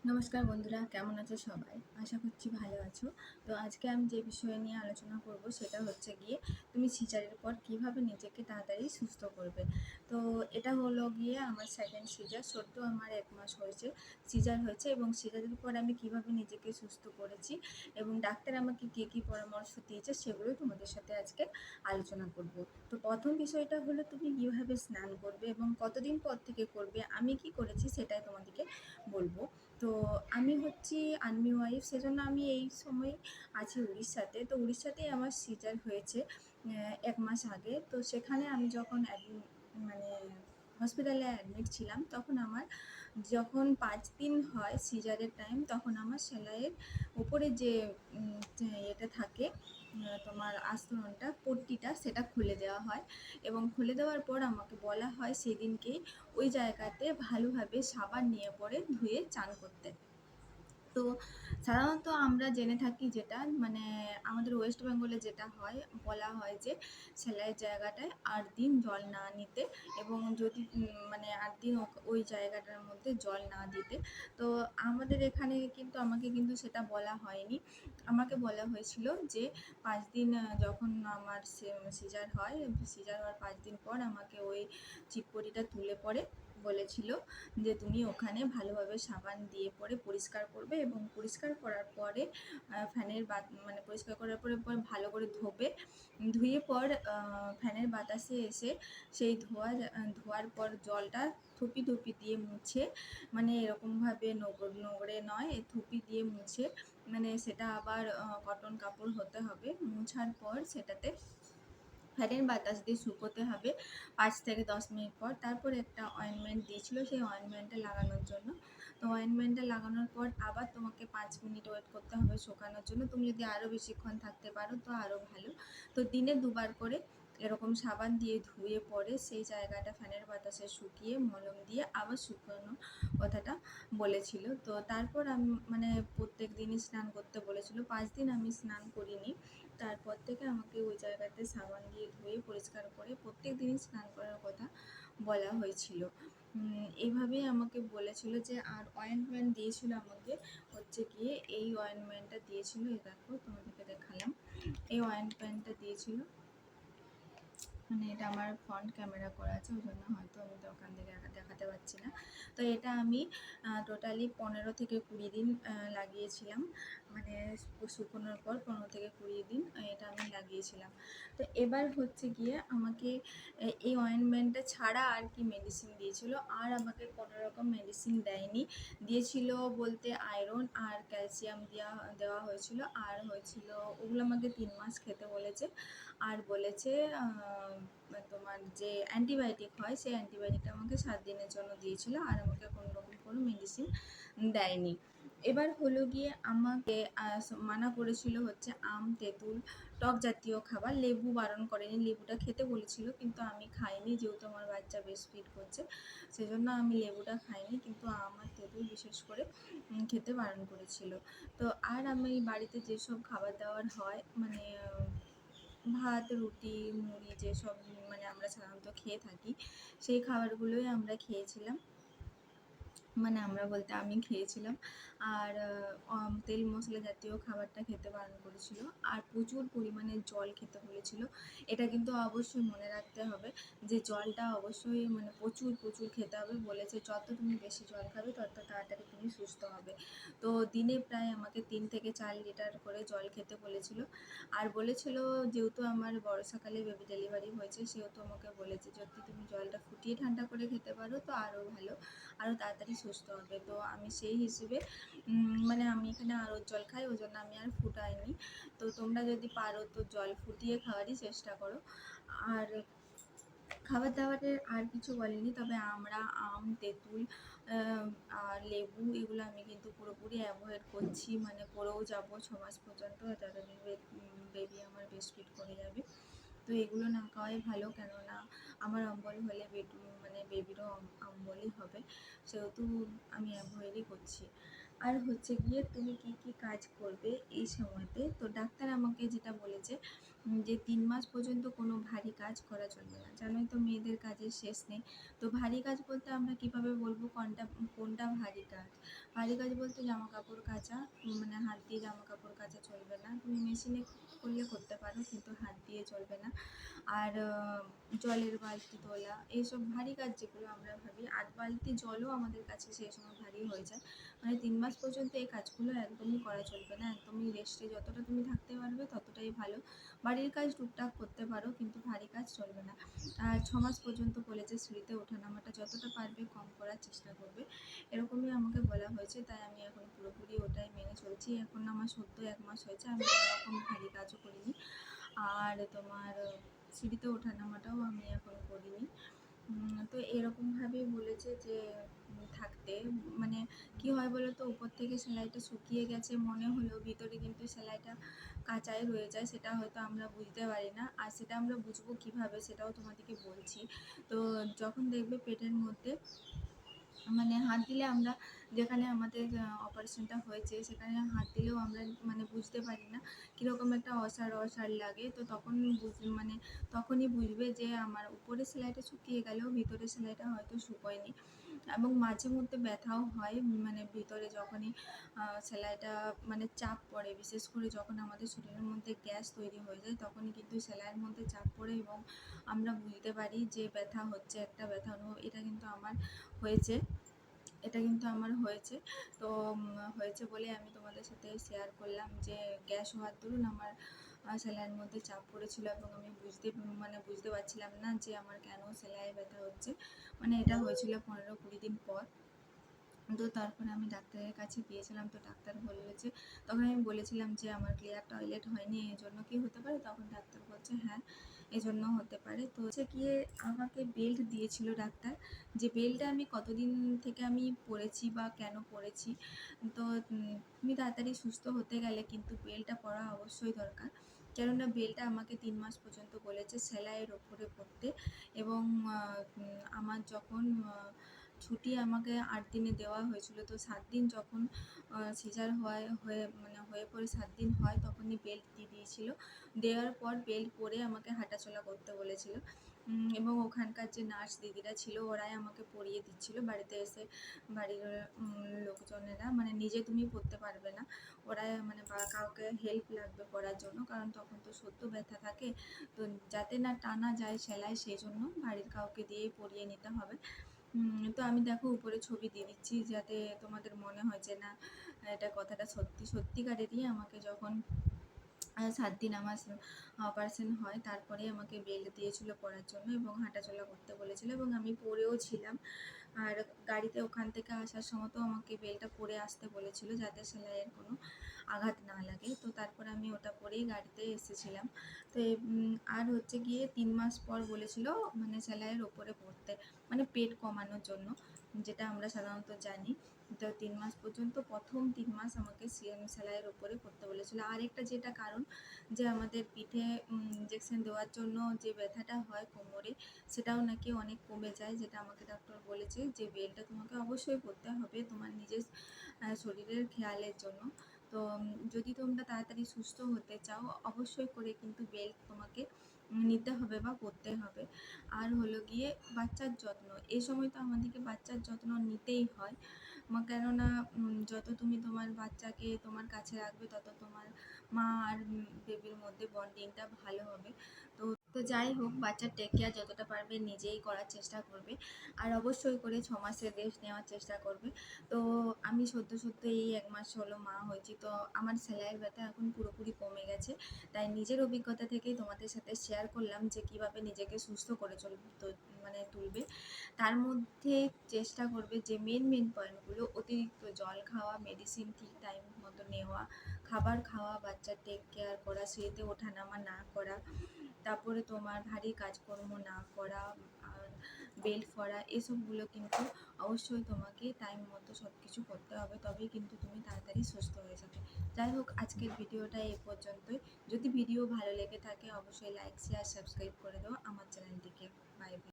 নমস্কার বন্ধুরা, কেমন আছো সবাই? আশা করছি ভালো আছো। তো আজকে আমি যে বিষয় নিয়ে আলোচনা করব সেটা হচ্ছে গিয়ে তুমি সিজারের পর কিভাবে নিজেকে তাড়াতাড়ি সুস্থ করবে। তো এটা হলো গিয়ে আমার সেকেন্ড সিজার। সদ্য আমার 1 মাস হয়েছে সিজার হয়েছে, এবং সিজারের পর আমি কিভাবে নিজেকে সুস্থ করেছি এবং ডাক্তার আমাকে কী পরামর্শ দিয়েছে সেগুলোই তোমাদের সাথে আজকে আলোচনা করব। তো প্রথম বিষয়টা হলো তুমি কিভাবে স্নান করবে এবং কতদিন পর থেকে করবে। আমি কি করেছি সেটাই তোমাদেরকে বলবো। তো আমি হচ্ছি আর্মি ওয়াইফ, সেজন্য আমি এই সময় আছি উড়িষ্যাতে। তো উড়িষ্যাতেই আমার সিজার হয়েছে 1 মাস আগে। তো সেখানে আমি যখন মানে হসপিটালে অ্যাডমিট ছিলাম, তখন আমার যখন 5 দিন হয় সিজারের টাইম, তখন আমার সেলাইয়ের উপরে যে এটা থাকে, তোমার আস্তরণটা, পট্টিটা, সেটা খুলে দেওয়া হয়। এবং খুলে দেওয়ার পর আমাকে বলা হয় সেদিনকেই ওই জায়গাতে ভালোভাবে সাবান নিয়ে পরে ধুয়ে চান করতে। তো সাধারণত আমরা জেনে থাকি যেটা, মানে আমাদের ওয়েস্ট বেঙ্গলে যেটা হয়, বলা হয় যে সেলাইয়ের জায়গাটায় 8 দিন জল না নিতে, এবং যদি মানে 8 দিন ওই জায়গাটার মধ্যে জল না দিতে। তো আমাদের এখানে কিন্তু আমাকে কিন্তু সেটা বলা হয়নি। আমাকে বলা হয়েছিল যে 5 দিন, যখন আমার সিজার হয়, সিজার হওয়ার 5 দিন পর আমাকে ওই চিপকটিটা তুলে পরে বলেছিল যে তুমি ওখানে ভালোভাবে সাবান দিয়ে পরে পরিষ্কার করবে, এবং পরিষ্কার করার পরে ফ্যানের মানে পরিষ্কার করার পরে ভালো করে ধোবে। ধুয়ে পর ফ্যানের বাতাসে এসে সেই ধোয়ার পর জলটা থুপি দিয়ে মুছে, মানে এরকমভাবে নোংরে নয়, থুপি দিয়ে মুছে, মানে সেটা আবার কটন কাপড় হতে হবে। মুছার পর সেটাতে ফ্যানের বাতাস দিয়ে শুকোতে হবে 5 থেকে 10 মিনিট পর। তারপর একটা অয়েনমেন্ট দিয়েছিল সেই অয়েনমেন্টটা লাগানোর জন্য। তো অয়েনমেন্টটা লাগানোর পর আবার তোমাকে 5 মিনিট ওয়েট করতে হবে শুকানোর জন্য। তুমি যদি আরও বেশিক্ষণ থাকতে পারো তো আরও ভালো। তো দিনে 2 বার করে এরকম সাবান দিয়ে ধুয়ে পরে সেই জায়গাটা ফ্যানের বাতাসে শুকিয়ে মলম দিয়ে আবার শুকানোর কথাটা বলেছিল। তো তারপর আমি মানে প্রত্যেক দিনই স্নান করতে বলেছিল। 5 দিন আমি স্নান করিনি। তারপর থেকে আমাকে ওই জায়গাতে সাবান দিয়ে ধুয়ে পরিষ্কার করে প্রত্যেক দিনই স্নান করার কথা বলা হয়েছিল। এইভাবেই আমাকে বলেছিল যে, আর অয়েনমেন্ট দিয়েছিল আমাকে হচ্ছে গিয়ে, এই অয়েনমেন্টটা দিয়েছিল, এই দেখো তোমাদেরকে দেখালাম। এই অয়েনমেন্টটা দিয়েছিল, মানে এটা আমার ফ্রন্ট ক্যামেরা করা আছে, ওই জন্য হয়তো আমি দোকান থেকে দেখাতে পারছি না। তো এটা আমি টোটালি 15 থেকে 20 দিন লাগিয়েছিলাম, মানে শুকোনোর পর 15 থেকে 20 দিন এটা আমি লাগিয়েছিলাম। তো এবার হচ্ছে গিয়ে আমাকে এই অয়েনমেন্টটা ছাড়া আর কি মেডিসিন দিয়েছিল, আর আমাকে কোনো রকম মেডিসিন দেয়নি। দিয়েছিল বলতে আয়রন আর ক্যালসিয়াম দেওয়া হয়েছিল, আর হয়েছিল ওগুলো আমাকে 3 মাস খেতে বলেছে। আর বলেছে তোমার যে অ্যান্টিবায়োটিক হয় সেই অ্যান্টিবায়োটিকটা আমাকে 7 দিনের জন্য দিয়েছিল, আর আমাকে কোনো রকম কোনো মেডিসিন দেয়নি। এবার হলো গিয়ে আমাকে মানা করেছিল হচ্ছে আম, তেঁতুল, টক জাতীয় খাবার। লেবু বারণ করেনি, লেবুটা খেতে বলেছিল কিন্তু আমি খাইনি, যেহেতু আমার বাচ্চা ব্রেস্ট ফিড করছে সেজন্য আমি লেবুটা খাইনি, কিন্তু আম আর তেঁতুল বিশেষ করে খেতে বারণ করেছিল। তো আর আমি বাড়িতে যেসব খাবার দাবার হয়, মানে ভাত, রুটি, মুড়ি, যেসব মানে আমরা সাধারণত খেয়ে থাকি সেই খাবারগুলোই আমরা খেয়েছিলাম, মানে আমরা বলতে আমি খেয়েছিলাম। আর তেল মশলা জাতীয় খাবারটা খেতে বারণ করেছিল, আর প্রচুর পরিমাণে জল খেতে বলেছিল। এটা কিন্তু অবশ্যই মনে রাখতে হবে যে জলটা অবশ্যই মানে প্রচুর খেতে হবে। বলেছে যত তুমি বেশি জল খাবে তত তাড়াতাড়ি তুমি সুস্থ হবে। তো দিনে প্রায় আমাকে 3 থেকে 4 লিটার করে জল খেতে বলেছিল। আর বলেছিল, যেহেতু আমার বর্ষাকালে বেবি ডেলিভারি হয়েছে সেহেতু আমাকে বলেছে যদি তুমি জলটা ফুটিয়ে ঠান্ডা করে খেতে পারো তো আরও ভালো, আরও তাড়াতাড়ি সুস্থ হবে। তো আমি সেই হিসেবে মানে আমি এখানে আরও জল খাই, ওই জন্য আমি আর ফুটাইনি। তো তোমরা যদি পারো তো জল ফুটিয়ে খাওয়ারই চেষ্টা করো। আর খাবার দাবারের আর কিছু বলেনি, তবে আমরা আম, তেঁতুল আর লেবু এগুলো আমি কিন্তু পুরোপুরি অ্যাভয়েড করছি, মানে করেও যাবো 6 মাস পর্যন্ত, যতদিন বেবি আমার ব্রেস্ট ফিড করে যাবে। তো এগুলো না খাওয়াই ভালো, কেননা আমার অম্বল হলে মানে বেবিরও অম্বলই হবে, সেহেতু আমি অ্যাভয়েডই করছি। আর হচ্ছে গিয়ে তুমি কি কি কাজ করবে এই সময়তে। তো ডাক্তার আমাকে যেটা বলেছে যে 3 মাস পর্যন্ত কোনো ভারী কাজ করা চলবে না। জানোই তো মেয়েদের কাজের শেষ নেই। তো ভারী কাজ বলতে আমরা কিভাবে বলবো কোনটা কোনটা ভারী কাজ? ভারী কাজ বলতে জামা কাপড় কাচা, মানে হাত দিয়ে জামা কাপড় কাচা চলবে না। তুমি মেশিনে করলে করতে পারো, কিন্তু হাত দিয়ে চলবে না। আর জলের বালতি তোলা, এইসব ভারী কাজ যেগুলো আমরা ভাবি, 8 বালতি জলও আমাদের কাছে সেই সময় ভারী হয়ে যায়। মানে 3 মাস পর্যন্ত এই কাজগুলো একদমই করা চলবে না। একদমই রেস্টে যতটা তুমি থাকতে পারবে ততটাই ভালো। বাড়ির কাজ টুকটাক করতে পারো, কিন্তু ভারী কাজ চলবে না। আর 6 মাস পর্যন্ত বলেছে সিঁড়িতে ওঠানামাটা যতটা পারবে কম করার চেষ্টা করবে, এরকমই আমাকে বলা হয়েছে। তাই আমি এখন পুরোপুরি ওটাই মেনে চলছি। এখন আমার সদ্য 1 মাস হয়েছে, আমি কোনোরকম ভারী কাজও করিনি। আর তোমার সিঁড়িতে ওঠানামাটাও আমি এখন করিনি। তো এরকমভাবেই বলেছে যে থাকতে, মানে কি হয় বলো তো, উপর থেকে সেলাইটা শুকিয়ে গেছে মনে হলেও ভিতরে কিন্তু সেলাইটা কাঁচাই রয়ে যায়, সেটা হয়তো আমরা বুঝতে পারি না। আর সেটা আমরা বুঝবো কিভাবে সেটাও তোমাদেরকে বলছি। তো যখন দেখবে পেটের মধ্যে, মানে হাত দিলে আমরা, যেখানে আমাদের অপারেশনটা হয়েছে সেখানে হাত দিলেও আমরা মানে বুঝতে পারি না, কীরকম একটা অসাড় অসাড় লাগে। তো তখন মানে তখনই বুঝবে যে আমার উপরের সেলাইটা শুকিয়ে গেলেও ভিতরের সেলাইটা হয়তো শুকোয়নি। এবং মাঝে মধ্যে ব্যথাও হয়, মানে ভিতরে যখনই সেলাইটা মানে চাপ পড়ে, বিশেষ করে যখন আমাদের শরীরের মধ্যে গ্যাস তৈরি হয়ে যায় তখনই কিন্তু সেলাইয়ের মধ্যে চাপ পড়ে এবং আমরা বুঝতে পারি যে ব্যথা হচ্ছে, একটা ব্যথা অনুভব। এটা কিন্তু আমার হয়েছে, এটা কিন্তু আমার হয়েছে। তো হয়েছে বলে আমি তোমাদের সাথে শেয়ার করলাম যে গ্যাস হওয়ার দরুন আমার সেলাইয়ের মধ্যে চাপ পড়েছিল এবং আমি বুঝতে পারছিলাম না যে আমার কেন সেলাইয়ে ব্যথা হচ্ছে। মানে এটা হয়েছিল 15-20 দিন পর। তো তারপরে আমি ডাক্তারের কাছে গিয়েছিলাম। তো ডাক্তার বলল যে, তখন আমি বলেছিলাম যে আমার ক্লিয়ার টয়লেট হয়নি, এজন্য কি হতে পারে? তখন ডাক্তার বলছে হ্যাঁ, এজন্য হতে পারে। তো হচ্ছে গিয়ে আমাকে বেল্ট দিয়েছিল ডাক্তার, যে বেল্টটা আমি কতদিন থেকে আমি পরেছি বা কেন পরেছি। তো তুমি তাড়াতাড়ি সুস্থ হতে গেলে কিন্তু বেল্টটা পরা অবশ্যই দরকার। কেননা বেল্টটা আমাকে 3 মাস পর্যন্ত বলেছে সেলাইয়ের ওপরে পরতে। এবং আমার যখন ছুটি আমাকে 8 দিনে দেওয়া হয়েছিল, তো 7 দিন যখন সিজার হয়ে পরে 7 দিন হয় তখনই বেল্ট দিয়ে দিয়েছিল। দেওয়ার পর বেল্ট পরে আমাকে হাঁটাচলা করতে বলেছিল। এবং ওখানকার যে নার্স দিদিরা ছিল ওরাই আমাকে পরিয়ে দিচ্ছিল বাড়িতে এসে। বাড়ির লোকজনেরা, মানে নিজে তুমি পরতে পারবে না, ওরাই মানে কাউকে হেল্প লাগবে পরার জন্য, কারণ তখন তো সদ্য ব্যথা থাকে। তো যাতে না টানা যায় সেলাই, সেই জন্য বাড়ির কাউকে দিয়েই পরিয়ে নিতে হবে। তো আমি দেখো উপরে ছবি দিয়ে দিচ্ছি যাতে তোমাদের মনে হয় যে না, এটা কথাটা সত্যি। সত্যিকারেরই আমাকে যখন 7 দিন আমার অপারেশন হয় তারপরে আমাকে বেল্ট দিয়েছিল পরার জন্য এবং হাঁটাচলা করতে বলেছিল এবং আমি পরেও ছিলাম। আর গাড়িতে ওখান থেকে আসার সময় তো আমাকে বেল্টটা পরে আসতে বলেছিল যাতে সেলাইয়ের কোনো আঘাত না লাগে। তো তারপর আমি ওটা পরেই গাড়িতে এসেছিলাম। তো আর হচ্ছে গিয়ে 3 মাস পর বলেছিল মানে সেলাইয়ের ওপরে পড়তে, মানে পেট কমানোর জন্য, যেটা আমরা সাধারণত জানি। তো 3 মাস পর্যন্ত, প্রথম 3 মাস আমাকে সেলাইয়ের ওপরে পড়তে বলেছিল। আরেকটা যেটা কারণ, যে আমাদের পিঠে ইঞ্জেকশন দেওয়ার জন্য যে ব্যথাটা হয় কোমরে, সেটাও নাকি অনেক কমে যায়, যেটা আমাকে ডক্টর বলেছে যে বেল্টটা তোমাকে অবশ্যই পরতে হবে তোমার নিজের শরীরের খেয়ালের জন্য। তো যদি তোমরা তাড়াতাড়ি সুস্থ হতে চাও অবশ্যই করে কিন্তু বেল্ট তোমাকে নিতে হবে বা পরতে হবে। আর হলো গিয়ে বাচ্চার যত্ন, এই সময় তো আমাদেরকে বাচ্চার যত্ন নিতেই হয়। কেননা যত তুমি তোমার বাচ্চাকে তোমার কাছে রাখবে তত তোমার মা আর বেবির মধ্যে বন্ডিংটা ভালো হবে। তো তো যাই হোক, বাচ্চার টেক কেয়ার যতটা পারবে নিজেই করার চেষ্টা করবে। আর অবশ্যই করে 6 মাসের রেস্ট নেওয়ার চেষ্টা করবে। তো আমি সদ্য এই 1 মাস হলো মা হয়েছি, তো আমার সেলাইয়ের ব্যথা এখন পুরোপুরি কমে গেছে। তাই নিজের অভিজ্ঞতা থেকেই তোমাদের সাথে শেয়ার করলাম যে কীভাবে নিজেকে সুস্থ করে মানে তুলবে। তার মধ্যে চেষ্টা করবে যে মেন পয়েন্টগুলো, অতিরিক্ত জল খাওয়া, মেডিসিন ঠিক টাইম মতো নেওয়া, খাবার খাওয়া, বাচ্চার টেক কেয়ার করা, সিঁড়িতে ওঠানামা না করা, তারপরে তোমার ভারী কাজকর্ম না করা, আর বেল্ট পরা, এসবগুলো কিন্তু অবশ্যই তোমাকে টাইম মতো সব কিছু করতে হবে, তবেই কিন্তু তুমি তাড়াতাড়ি সুস্থ হয়ে যাবে। যাই হোক, আজকের ভিডিওটা এই পর্যন্তই। যদি ভিডিও ভালো লেগে থাকে অবশ্যই লাইক, শেয়ার, সাবস্ক্রাইব করে দাও আমার চ্যানেলটিকে। Bye bye.